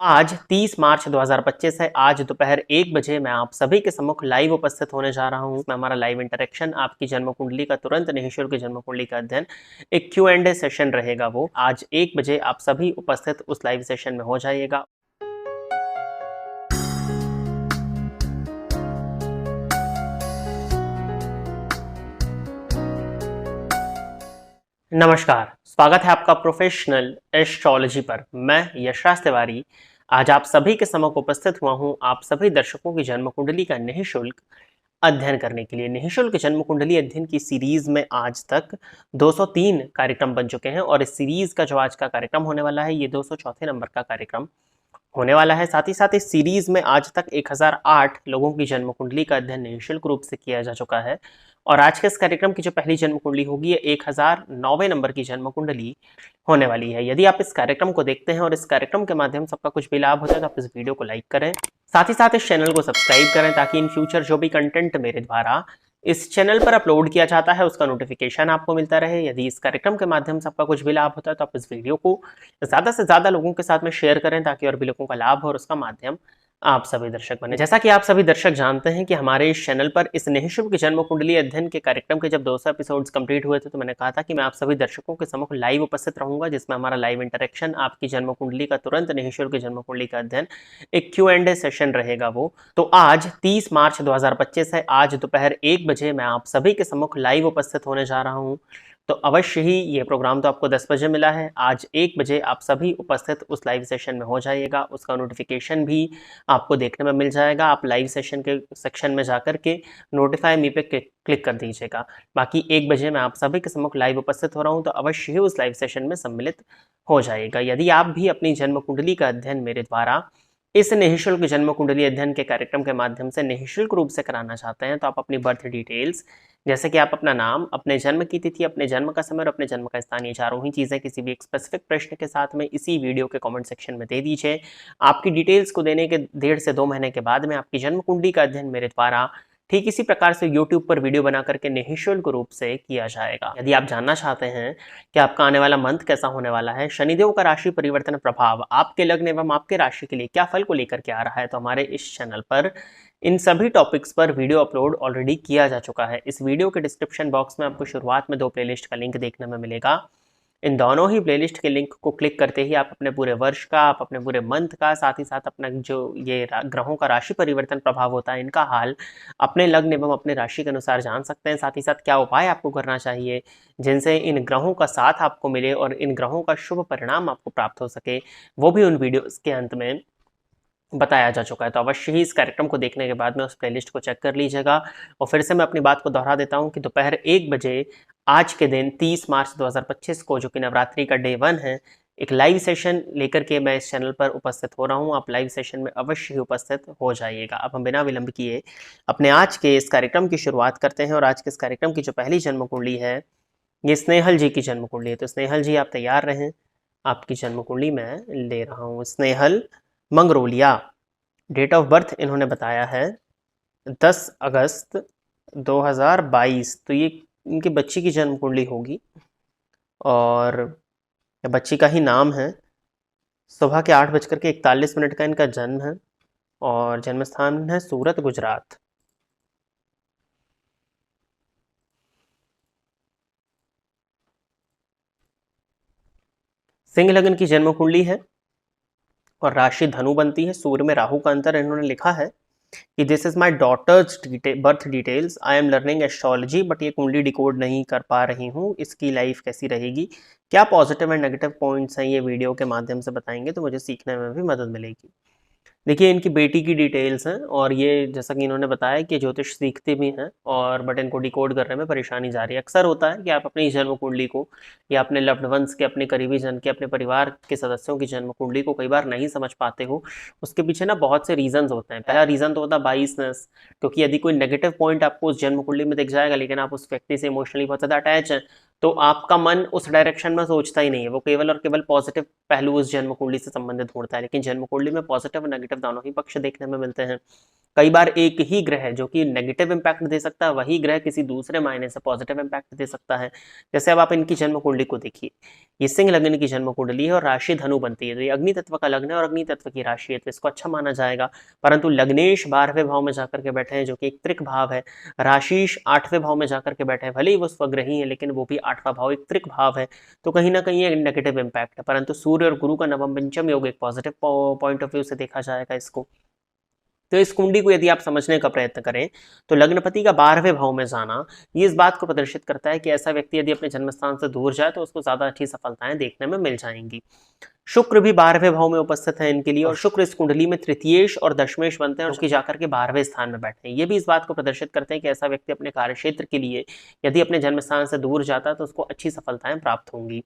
आज 30 मार्च 2025 है। आज दोपहर 1 बजे मैं आप सभी के सम्मुख लाइव उपस्थित होने जा रहा हूँ। इसमें हमारा लाइव इंटरेक्शन आपकी जन्म कुंडली का तुरंत निःशुल्क जन्म कुंडली का अध्ययन एक Q&A सेशन रहेगा। वो आज 1 बजे आप सभी उपस्थित उस लाइव सेशन में हो जाइएगा। नमस्कार, स्वागत है आपका प्रोफेशनल एस्ट्रोलॉजी पर। मैं यशराज तिवारी आज आप सभी के सम्मुख उपस्थित हुआ हूं आप सभी दर्शकों की जन्म कुंडली का निःशुल्क अध्ययन करने के लिए। निःशुल्क जन्म कुंडली अध्ययन की सीरीज में आज तक 203 कार्यक्रम बन चुके हैं और इस सीरीज का जो आज का कार्यक्रम होने वाला है ये 204 नंबर का कार्यक्रम होने वाला है। साथ ही साथ इस सीरीज में आज तक 1008 लोगों की जन्म कुंडली का अध्ययन निःशुल्क रूप से किया जा चुका है और आज के इस कार्यक्रम की जो पहली जन्म कुंडली होगी ये 1009वें नंबर की जन्म कुंडली होने वाली है। यदि आप इस कार्यक्रम को देखते हैं और इस कार्यक्रम के माध्यम से आपका कुछ भी लाभ होता है तो आप इस वीडियो को लाइक करें, साथ ही साथ इस चैनल को सब्सक्राइब करें ताकि इन फ्यूचर जो भी कंटेंट मेरे द्वारा इस चैनल पर अपलोड किया जाता है उसका नोटिफिकेशन आपको मिलता रहे। यदि इस कार्यक्रम के माध्यम से आपका कुछ भी लाभ होता है तो आप इस वीडियो को ज़्यादा से ज़्यादा लोगों के साथ में शेयर करें ताकि और भी लोगों का लाभ हो और उसका माध्यम आप सभी दर्शक बने। जैसा कि आप सभी दर्शक जानते हैं कि हमारे इस चैनल पर इस निःशुल्क जन्म कुंडली अध्ययन के कार्यक्रम के जब 200 एपिसोड्स कंप्लीट हुए थे तो मैंने कहा था कि मैं आप सभी दर्शकों के सम्मुख लाइव उपस्थित रहूंगा जिसमें हमारा लाइव इंटरेक्शन आपकी जन्म कुंडली का तुरंत निःशुल्क जन्म कुंडली का अध्ययन एक Q&A सेशन रहेगा। वो तो आज 30 मार्च 2025 है। आज दोपहर 1 बजे मैं आप सभी के सम्मुख लाइव उपस्थित होने जा रहा हूँ। तो अवश्य ही ये प्रोग्राम तो आपको 10 बजे मिला है, आज 1 बजे आप सभी उपस्थित उस लाइव सेशन में हो जाइएगा। उसका नोटिफिकेशन भी आपको देखने में मिल जाएगा। आप लाइव सेशन के सेक्शन में जाकर के नोटिफाई मी पे क्लिक कर दीजिएगा। बाकी 1 बजे मैं आप सभी के सम्मुख लाइव उपस्थित हो रहा हूँ तो अवश्य ही उस लाइव सेशन में सम्मिलित हो जाएगा। यदि आप भी अपनी जन्म कुंडली का अध्ययन मेरे द्वारा इस निःशुल्क जन्म कुंडली अध्ययन के कार्यक्रम के माध्यम से निःशुल्क रूप से कराना चाहते हैं तो आप अपनी बर्थ डिटेल्स जैसे कि आप अपना नाम, अपने जन्म की तिथि, अपने जन्म का समय और अपने जन्म का स्थान, ये चारों ही चीज़ें किसी भी एक स्पेसिफिक प्रश्न के साथ में इसी वीडियो के कमेंट सेक्शन में दे दीजिए। आपकी डिटेल्स को देने के 1.5 से 2 महीने के बाद में आपकी जन्म कुंडली का अध्ययन मेरे द्वारा ठीक इसी प्रकार से YouTube पर वीडियो बना करके निःशुल्क रूप से किया जाएगा। यदि आप जानना चाहते हैं कि आपका आने वाला मंथ कैसा होने वाला है, शनिदेव का राशि परिवर्तन प्रभाव आपके लग्न एवं आपके राशि के लिए क्या फल को लेकर के आ रहा है, तो हमारे इस चैनल पर इन सभी टॉपिक्स पर वीडियो अपलोड ऑलरेडी किया जा चुका है। इस वीडियो के डिस्क्रिप्शन बॉक्स में आपको शुरुआत में 2 प्लेलिस्ट का लिंक देखने में मिलेगा। इन दोनों ही प्लेलिस्ट के लिंक को क्लिक करते ही आप अपने पूरे वर्ष का, आप अपने पूरे मंथ का, साथ ही साथ अपना जो ये ग्रहों का राशि परिवर्तन प्रभाव होता है इनका हाल अपने लग्न एवं अपने राशि के अनुसार जान सकते हैं। साथ ही साथ क्या उपाय आपको करना चाहिए जिनसे इन ग्रहों का साथ आपको मिले और इन ग्रहों का शुभ परिणाम आपको प्राप्त हो सके, वो भी उन वीडियोस के अंत में बताया जा चुका है। तो अवश्य ही इस कार्यक्रम को देखने के बाद में उस प्लेलिस्ट को चेक कर लीजिएगा। और फिर से मैं अपनी बात को दोहरा देता हूँ कि दोपहर 1 बजे आज के दिन 30 मार्च 2025 को, जो कि नवरात्रि का डे 1 है, एक लाइव सेशन लेकर के मैं इस चैनल पर उपस्थित हो रहा हूँ। आप लाइव सेशन में अवश्य ही उपस्थित हो जाइएगा। अब हम बिना विलंब किए अपने आज के इस कार्यक्रम की शुरुआत करते हैं और आज के इस कार्यक्रम की जो पहली जन्म कुंडली है ये स्नेहल जी की जन्म कुंडली है। तो स्नेहल जी आप तैयार रहें, आपकी जन्म कुंडली मैं ले रहा हूँ। स्नेहल मंगरोलिया, डेट ऑफ बर्थ इन्होंने बताया है 10 अगस्त 2022। तो ये इनकी बच्ची की जन्म कुंडली होगी और बच्ची का ही नाम है। सुबह के 8:41 का इनका जन्म है और जन्म स्थान है सूरत, गुजरात। सिंह लग्न की जन्म कुंडली है और राशि धनु बनती है। सूर्य में राहु का अंतर इन्होंने लिखा है कि this is my daughter's birth details, I am learning astrology but ये कुंडली डिकोड नहीं कर पा रही हूँ, इसकी लाइफ कैसी रहेगी, क्या पॉजिटिव एंड नेगेटिव पॉइंट्स हैं, ये वीडियो के माध्यम से बताएंगे तो मुझे सीखने में भी मदद मिलेगी। देखिए इनकी बेटी की डिटेल्स हैं और ये जैसा कि इन्होंने बताया कि ज्योतिष सीखते भी हैं और बट इनको डिकोड करने में परेशानी जा रही है। अक्सर होता है कि आप अपनी जन्म कुंडली को या अपने लव्ड वंस के, अपने करीबी जन के, अपने परिवार के सदस्यों की जन्म कुंडली को कई बार नहीं समझ पाते हो। उसके पीछे ना बहुत से रीजंस होते हैं। पहला रीजन तो होता है बाइसनेस, क्योंकि यदि कोई नेगेटिव पॉइंट आपको उस जन्म कुंडली में दिख जाएगा लेकिन आप उस व्यक्ति से इमोशनली बहुत ज़्यादा अटैच हैं तो आपका मन उस डायरेक्शन में सोचता ही नहीं है, वो केवल और केवल पॉजिटिव पहलू उस जन्म कुंडली से संबंधित ढूंढता है। लेकिन जन्म कुंडली में पॉजिटिव और नेगेटिव दोनों ही पक्ष देखने में मिलते हैं। कई बार एक ही ग्रह जो कि नेगेटिव इंपैक्ट दे सकता है, वही ग्रह किसी दूसरे मायने से पॉजिटिव इंपैक्ट दे सकता है। जैसे अब आप इनकी जन्म कुंडली को देखिए, ये सिंह लग्न की जन्म कुंडली है और राशि धनु बनती है, तो ये अग्नि तत्व का लग्न है और अग्नि तत्व की राशि है, तो इसको अच्छा माना जाएगा। परंतु लग्नेश 12वें भाव में जाकर के बैठे हैं, जो कि एक त्रिक भाव है। राशिश 8वें भाव में जाकर के बैठे हैं, भले ही वो स्वग्रही है, लेकिन वो भी 8वां भाव एक त्रिक भाव है, तो कहीं ना कहीं ये नेगेटिव इंपैक्ट है। परंतु सूर्य और गुरु का नवम पंचम योग एक पॉजिटिव पॉइंट ऑफ व्यू से देखा जाएगा इसको। तो इस कुंडली को यदि आप समझने का प्रयत्न करें तो लग्नपति का 12वें भाव में जाना ये इस बात को प्रदर्शित करता है कि ऐसा व्यक्ति यदि अपने जन्मस्थान से दूर जाए तो उसको ज्यादा अच्छी सफलताएं देखने में मिल जाएंगी। शुक्र भी 12वें भाव में उपस्थित है इनके लिए, और शुक्र इस कुंडली में तृतीयेश और दशमेश बनते हैं, और जाकर के 12वें स्थान में बैठते हैं। ये भी इस बात को प्रदर्शित करते हैं कि ऐसा व्यक्ति अपने कार्यक्षेत्र के लिए यदि अपने जन्मस्थान से दूर जाता है तो उसको अच्छी सफलताएं प्राप्त होंगी।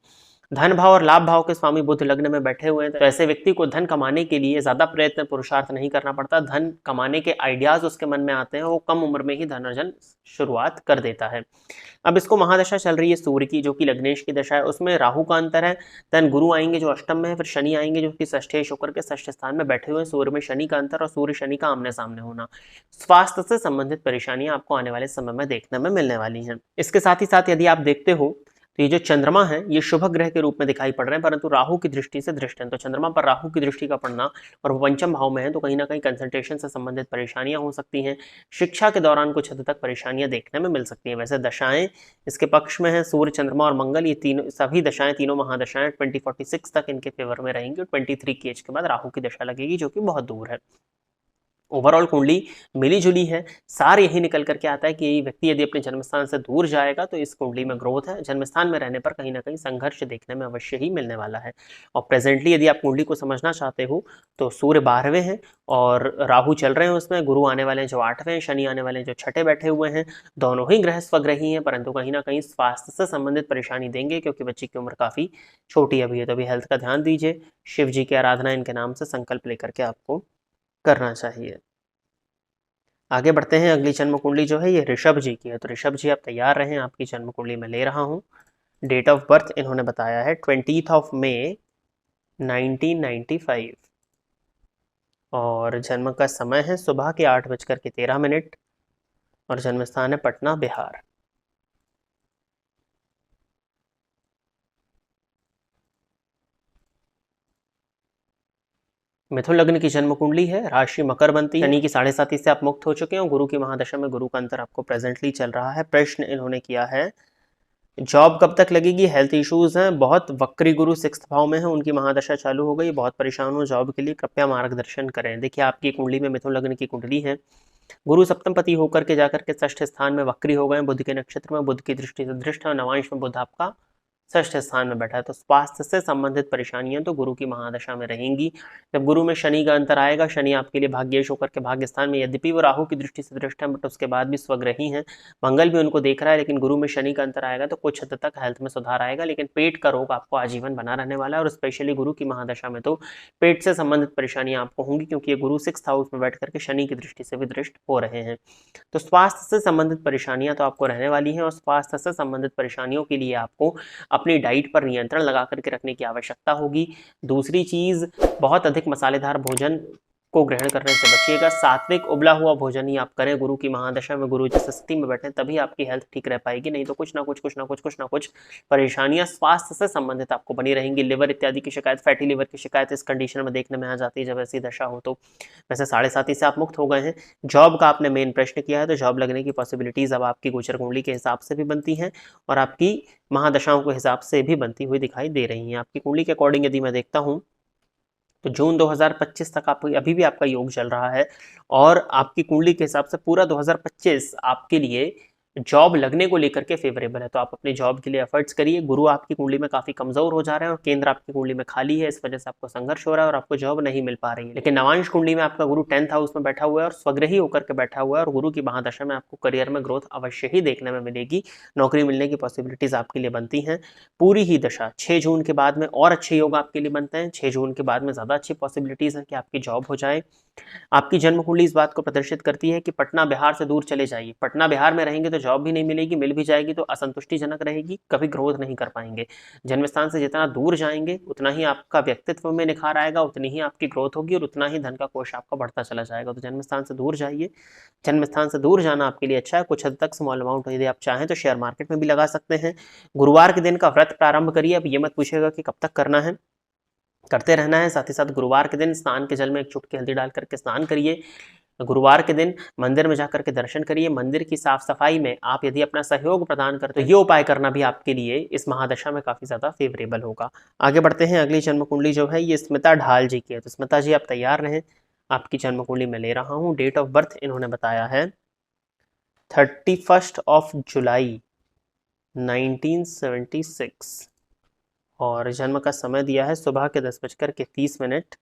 धन भाव और लाभ भाव के स्वामी बुध लग्न में बैठे हुए हैं, तो ऐसे व्यक्ति को धन कमाने के लिए ज्यादा प्रयत्न पुरुषार्थ नहीं करना पड़ता। धन कमाने के आइडियाज उसके मन में आते हैं, वो कम उम्र में ही धन अर्जन शुरुआत कर देता है। अब इसको महादशा चल रही है सूर्य की, जो कि लग्नेश की दशा है, उसमें राहु का अंतर है, देन गुरु आएंगे जो अष्टम में है, फिर शनि आएंगे जो कि षष्ठेश होकर के षष्ठ स्थान में बैठे हुए हैं। सूर्य में शनि का अंतर और सूर्य शनि का आमने सामने होना, स्वास्थ्य से संबंधित परेशानियां आपको आने वाले समय में देखने में मिलने वाली हैं। इसके साथ ही साथ यदि आप देखते हो तो ये जो चंद्रमा है ये शुभ ग्रह के रूप में दिखाई पड़ रहे हैं, परंतु राहु की दृष्टि से दृष्ट है, तो चंद्रमा पर राहु की दृष्टि का पड़ना और वो पंचम भाव में है, तो कहीं ना कहीं कंसंट्रेशन से संबंधित परेशानियां हो सकती हैं। शिक्षा के दौरान कुछ हद तक परेशानियां देखने में मिल सकती हैं। वैसे दशाएं इसके पक्ष में है, सूर्य चंद्रमा और मंगल, ये तीनों सभी दशाएं, तीनों महादशाएं 2046 तक इनके फेवर में रहेंगी, और 23 की एज के बाद राहु की दशा लगेगी, जो कि बहुत दूर है। ओवरऑल कुंडली मिली जुली है, सार यही निकल करके आता है कि व्यक्ति यदि अपने जन्मस्थान से दूर जाएगा तो इस कुंडली में ग्रोथ है, जन्मस्थान में रहने पर कहीं ना कहीं संघर्ष देखने में अवश्य ही मिलने वाला है। और प्रेजेंटली यदि आप कुंडली को समझना चाहते हो तो सूर्य 12वें हैं और राहु चल रहे हैं उसमें, गुरु आने वाले हैं जो 8वें हैं, शनि आने वाले हैं जो छठे बैठे हुए हैं। दोनों ही ग्रह स्वग्रही हैं, परंतु कहीं ना कहीं स्वास्थ्य से संबंधित परेशानी देंगे, क्योंकि बच्चे की उम्र काफी छोटी अभी है, तो अभी हेल्थ का ध्यान दीजिए। शिव जी की आराधना इनके नाम से संकल्प लेकर के आपको करना चाहिए। आगे बढ़ते हैं, अगली जन्म कुंडली जो है ये ऋषभ जी की है, तो ऋषभ जी आप तैयार रहें, आपकी जन्म कुंडली में ले रहा हूं। डेट ऑफ बर्थ इन्होंने बताया है 20 मई 1995, और जन्म का समय है सुबह के 8:13 और जन्म स्थान है पटना, बिहार। मिथुन लग्न की जन्म कुंडली है, राशि मकर बनती है, शनि की 7.5 से आप मुक्त हो चुके हैं, और गुरु की महादशा में गुरु का अंतर आपको प्रेजेंटली चल रहा है। प्रश्न इन्होंने किया है जॉब कब तक लगेगी, हेल्थ इश्यूज हैं बहुत, वक्री गुरु 6th भाव में है, उनकी महादशा चालू हो गई, बहुत परेशान हो जॉब के लिए, कृपया मार्गदर्शन करें। देखिए आपकी कुंडली में मिथुन लग्न की कुंडली है, गुरु सप्तम पति होकर के जाकर के षष्ठ स्थान में वक्री हो गए, बुध के नक्षत्र में, बुध की दृष्टि से दृष्ट है, नवांश में बुध आपका षष्ठ स्थान में बैठा है, तो स्वास्थ्य से संबंधित परेशानियां तो गुरु की महादशा में रहेंगी। जब गुरु में शनि का अंतर आएगा, शनि आपके लिए भाग्येश होकर के भाग्य स्थान में, यद्यपि वो राहु की दृष्टि से दृष्ट है, बट उसके बाद भी स्वग्रही हैं, मंगल भी उनको देख रहा है, लेकिन गुरु में शनि का अंतर आएगा तो कुछ हद तक हेल्थ में सुधार आएगा, लेकिन पेट का रोग आपको आजीवन बना रहने वाला है, और स्पेशली गुरु की महादशा में तो पेट से संबंधित परेशानियां आपको होंगी, क्योंकि ये गुरु 6th हाउस में बैठ करके शनि की दृष्टि से भी दृष्ट हो रहे हैं। तो स्वास्थ्य से संबंधित परेशानियां तो आपको रहने वाली हैं, और स्वास्थ्य से संबंधित परेशानियों के लिए आपको अपनी डाइट पर नियंत्रण लगा करके रखने की आवश्यकता होगी। दूसरी चीज, बहुत अधिक मसालेदार भोजन को ग्रहण करने से बचिएगा, सात्विक उबला हुआ भोजन ही आप करें। गुरु की महादशा में गुरु जिस स्थिति में बैठे तभी आपकी हेल्थ ठीक रह पाएगी, नहीं तो कुछ ना कुछ परेशानियां स्वास्थ्य से संबंधित आपको बनी रहेंगी। लिवर इत्यादि की शिकायत, फैटी लिवर की शिकायत इस कंडीशन में देखने में आ जाती है जब ऐसी दशा हो। तो वैसे 7.5 से आप मुक्त हो गए हैं। जॉब का आपने मेन प्रश्न किया है, तो जॉब लगने की पॉसिबिलिटीज अब आपकी गोचर कुंडली के हिसाब से भी बनती हैं और आपकी महादशाओं के हिसाब से भी बनती हुई दिखाई दे रही हैं। आपकी कुंडली के अकॉर्डिंग यदि मैं देखता हूं तो जून 2025 तक आप अभी भी आपका योग चल रहा है, और आपकी कुंडली के हिसाब से पूरा 2025 आपके लिए जॉब लगने को लेकर के फेवरेबल है। तो आप अपने जॉब के लिए एफर्ट्स करिए। गुरु आपकी कुंडली में काफी कमजोर हो जा रहे हैं और केंद्र आपकी कुंडली में खाली है, इस वजह से आपको संघर्ष हो रहा है और आपको जॉब नहीं मिल पा रही है। लेकिन नवांश कुंडली में आपका गुरु 10th हाउस में बैठा हुआ है और स्वग्रही होकर के बैठा हुआ है, और गुरु की महादशा में आपको करियर में ग्रोथ अवश्य ही देखने में मिलेगी। नौकरी मिलने की पॉसिबिलिटीज आपके लिए बनती हैं पूरी ही दशा। 6 जून के बाद में और अच्छे योग आपके लिए बनते हैं। 6 जून के बाद में ज्यादा अच्छी पॉसिबिलिटीज है कि आपकी जॉब हो जाए। आपकी जन्म कुंडली इस बात को प्रदर्शित करती है कि पटना बिहार से दूर चले जाइए। पटना बिहार में रहेंगे तो जॉब भी नहीं मिलेगी, मिल भी जाएगी तो असंतुष्टिजनक रहेगी, कभी ग्रोथ नहीं कर पाएंगे। जन्म स्थान से जितना दूर जाएंगे उतना ही आपका व्यक्तित्व में निखार आएगा, उतनी ही आपकी ग्रोथ होगी और उतना ही धन का कोष आपका बढ़ता चला जाएगा। तो जन्म स्थान से दूर जाइए, जन्म स्थान से दूर जाना आपके लिए अच्छा है। कुछ हद तक स्मॉल अमाउंट यदि आप चाहें तो शेयर मार्केट में भी लगा सकते हैं। गुरुवार के दिन का व्रत प्रारंभ करिए। अब ये मत पूछिएगा कि कब तक करना है, करते रहना है। साथ ही साथ गुरुवार के दिन स्नान के जल में एक चुटकी हल्दी डाल करके स्नान करिए। गुरुवार के दिन मंदिर में जाकर के दर्शन करिए। मंदिर की साफ सफाई में आप यदि अपना सहयोग प्रदान करते हैं तो ये उपाय करना भी आपके लिए इस महादशा में काफी ज्यादा फेवरेबल होगा। आगे बढ़ते हैं। अगली जन्म कुंडली जो है ये स्मिता ढाल जी की है। तो स्मिता जी आप तैयार रहें, आपकी जन्म कुंडली में ले रहा हूं। डेट ऑफ बर्थ इन्होंने बताया है 31 जुलाई 1976 और जन्म का समय दिया है सुबह के 10:30,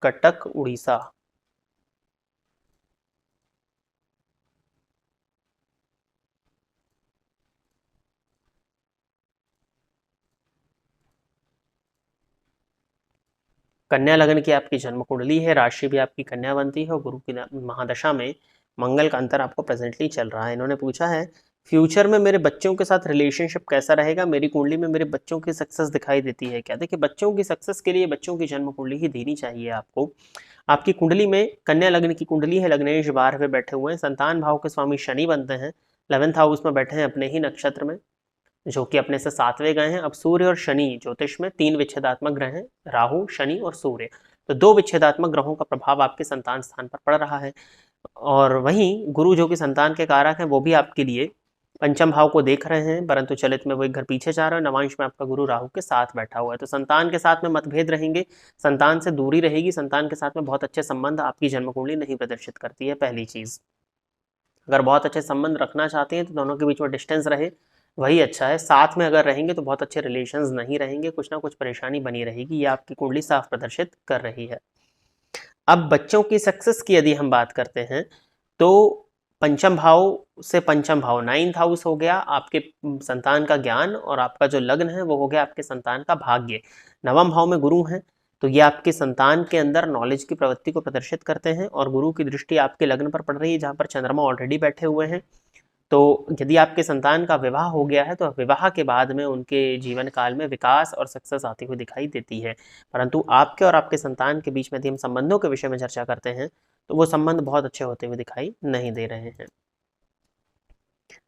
कटक उड़ीसा। कन्या लग्न की आपकी जन्म कुंडली है, राशि भी आपकी कन्या बनती है और गुरु की महादशा में मंगल का अंतर आपको प्रेजेंटली चल रहा है। इन्होंने पूछा है फ्यूचर में मेरे बच्चों के साथ रिलेशनशिप कैसा रहेगा, मेरी कुंडली में मेरे बच्चों की सक्सेस दिखाई देती है क्या। देखिए बच्चों की सक्सेस के लिए बच्चों की जन्म कुंडली ही देनी चाहिए आपको। आपकी कुंडली में कन्या लग्न की कुंडली है, लग्नेश 12वें बैठे हुए हैं, संतान भाव के स्वामी शनि बनते हैं, 11th हाउस में बैठे हैं अपने ही नक्षत्र में जो कि अपने से 7वें गए हैं। अब सूर्य और शनि ज्योतिष में 3 विच्छेदात्मक ग्रह हैं, राहु शनि और सूर्य। तो 2 विच्छेदात्मक ग्रहों का प्रभाव आपके संतान स्थान पर पड़ रहा है और वहीं गुरु जो कि संतान के कारक हैं वो भी आपके लिए पंचम भाव को देख रहे हैं, परंतु चलित में वो एक घर पीछे जा रहा है। नवांश में आपका गुरु राहु के साथ बैठा हुआ है, तो संतान के साथ में मतभेद रहेंगे, संतान से दूरी रहेगी, संतान के साथ में बहुत अच्छे संबंध आपकी जन्म कुंडली नहीं प्रदर्शित करती है। पहली चीज, अगर बहुत अच्छे संबंध रखना चाहते हैं तो दोनों के बीच में डिस्टेंस रहे, वही अच्छा है। साथ में अगर रहेंगे तो बहुत अच्छे रिलेशंस नहीं रहेंगे, कुछ ना कुछ परेशानी बनी रहेगी, ये आपकी कुंडली साफ प्रदर्शित कर रही है। अब बच्चों की सक्सेस की यदि हम बात करते हैं तो पंचम भाव से पंचम भाव 9th हाउस हो गया आपके संतान का ज्ञान और आपका जो लग्न है वो हो गया आपके संतान का भाग्य। नवम भाव में गुरु हैं तो ये आपके संतान के अंदर नॉलेज की प्रवृत्ति को प्रदर्शित करते हैं और गुरु की दृष्टि आपके लग्न पर पड़ रही है जहां पर चंद्रमा ऑलरेडी बैठे हुए हैं। तो यदि आपके संतान का विवाह हो गया है तो विवाह के बाद में उनके जीवन काल में विकास और सक्सेस आती हुई दिखाई देती है, परंतु आपके और आपके संतान के बीच में यदि हम संबंधों के विषय में चर्चा करते हैं तो वो संबंध बहुत अच्छे होते हुए दिखाई नहीं दे रहे हैं।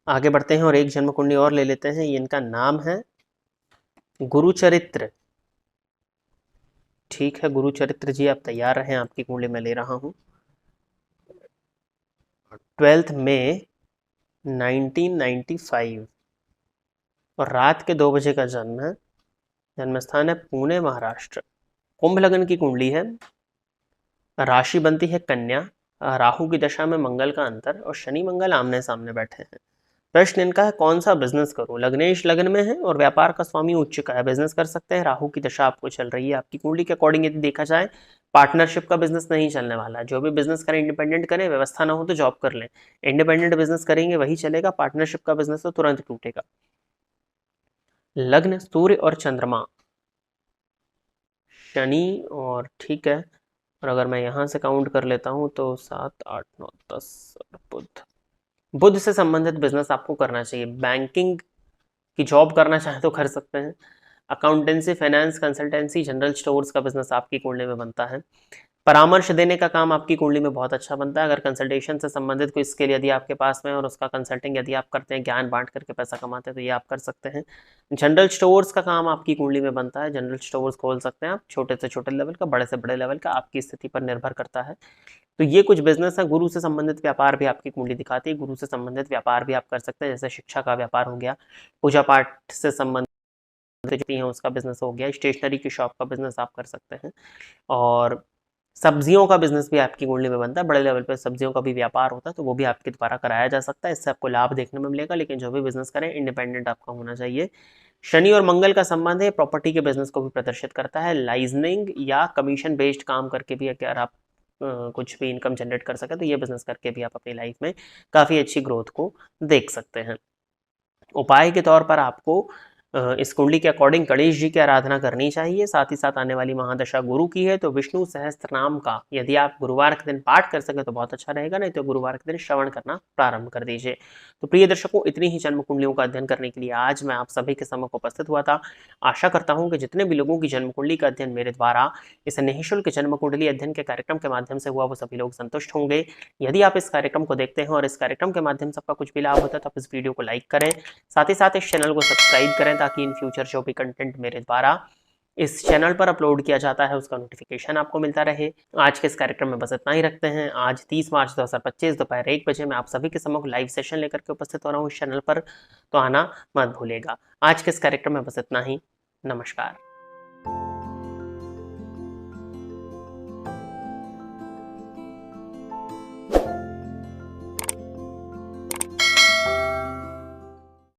आगे बढ़ते हैं और एक जन्म कुंडली और ले लेते हैं। इनका नाम है गुरुचरित्र। ठीक है गुरुचरित्र जी आप तैयार रहें, आपकी कुंडली में ले रहा हूं। 12 मई 1995 और रात के 2 बजे का जन्म है। जन्म स्थान है पुणे महाराष्ट्र। कुंभ लग्न की कुंडली है, राशि बनती है कन्या, राहु की दशा में मंगल का अंतर और शनि मंगल आमने सामने बैठे हैं। प्रश्न इनका है कौन सा बिजनेस करूं। लग्नेश लग्न में है और व्यापार का स्वामी उच्च का है, बिजनेस कर सकते हैं। राहु की दशा आपको चल रही है। आपकी कुंडली के अकॉर्डिंग यदि देखा जाए पार्टनरशिप का बिजनेस नहीं चलने वाला, जो भी बिजनेस करें इंडिपेंडेंट करें, व्यवस्था ना हो तो जॉब कर लें। इंडिपेंडेंट बिजनेस करेंगे वही चलेगा, पार्टनरशिप का बिजनेस तो तुरंत टूटेगा। लग्न सूर्य और चंद्रमा, शनि और ठीक है, और अगर मैं यहाँ से काउंट कर लेता हूँ तो 7 8 9 10 और बुध, बुध से संबंधित बिजनेस आपको करना चाहिए। बैंकिंग की जॉब करना चाहे तो कर सकते हैं। Accountancy, finance, consultancy, general stores का बिजनेस आपकी कुंडली में बनता है। परामर्श देने का काम आपकी कुंडली में बहुत अच्छा बनता है। अगर कंसल्टेशन से संबंधित कोई स्किल यदि आपके पास में और उसका कंसल्टिंग यदि आप करते हैं, ज्ञान बांट करके पैसा कमाते हैं तो ये आप कर सकते हैं। जनरल स्टोर्स का काम आपकी कुंडली में बनता है, जनरल स्टोर्स खोल सकते हैं आप, छोटे से छोटे लेवल का, बड़े से बड़े लेवल का, आपकी स्थिति पर निर्भर करता है। तो ये कुछ बिजनेस है। गुरु से संबंधित व्यापार भी आपकी कुंडली दिखाती है, गुरु से संबंधित व्यापार भी आप कर सकते हैं, जैसे शिक्षा का व्यापार हो गया, पूजा पाठ से संबंधित जो है उसका बिजनेस हो गया, स्टेशनरी की शॉप का बिजनेस आप कर सकते हैं और सब्जियों का बिजनेस भी आपकी कुंडली में बनता है। बड़े लेवल पे सब्जियों का भी व्यापार होता है तो वो भी आपके द्वारा कराया जा सकता है, इससे आपको लाभ देखने में मिलेगा। लेकिन जो भी बिजनेस करें इंडिपेंडेंट आपका होना चाहिए। शनि और मंगल का संबंध है, प्रॉपर्टी के बिजनेस को भी प्रदर्शित करता है। लाइजनिंग या कमीशन बेस्ड काम करके भी अगर आप कुछ भी इनकम जनरेट कर सके तो ये बिजनेस करके भी आप अपनी लाइफ में काफ़ी अच्छी ग्रोथ को देख सकते हैं। उपाय के तौर पर आपको इस कुंडली के अकॉर्डिंग गणेश जी की आराधना करनी चाहिए। साथ ही साथ आने वाली महादशा गुरु की है, तो विष्णु सहस्त्र नाम का यदि आप गुरुवार के दिन पाठ कर सके तो बहुत अच्छा रहेगा, नहीं तो गुरुवार के दिन श्रवण करना प्रारंभ कर दीजिए। तो प्रिय दर्शकों, इतनी ही जन्म कुंडलियों का अध्ययन करने के लिए आज मैं आप सभी के सम्मुख उपस्थित हुआ था। आशा करता हूं कि जितने भी लोगों की जन्म कुंडली का अध्ययन मेरे द्वारा इस निःशुल्क जन्म कुंडली अध्ययन के कार्यक्रम के माध्यम से हुआ, वो सभी लोग संतुष्ट होंगे। यदि आप इस कार्यक्रम को देखते हैं और इस कार्यक्रम के माध्यम से आपका कुछ भी लाभ होता है तो आप इस वीडियो को लाइक करें, साथ ही साथ इस चैनल को सब्सक्राइब करें, ताकि इन फ्यूचर जो भी कंटेंट मेरे द्वारा इस चैनल पर अपलोड किया जाता है उसका नोटिफिकेशन आपको मिलता रहे। आज के इस कार्यक्रम में बस इतना ही रखते हैं। आज 30 मार्च 2025 दोपहर 1 बजे मैं आप सभी के सम्मुख लाइव सेशन लेकर के उपस्थित हो रहा हूँ इस चैनल पर, तो आना मत भूलिएगा। आज के इस कार्यक्रम में बस इतना ही। नमस्कार।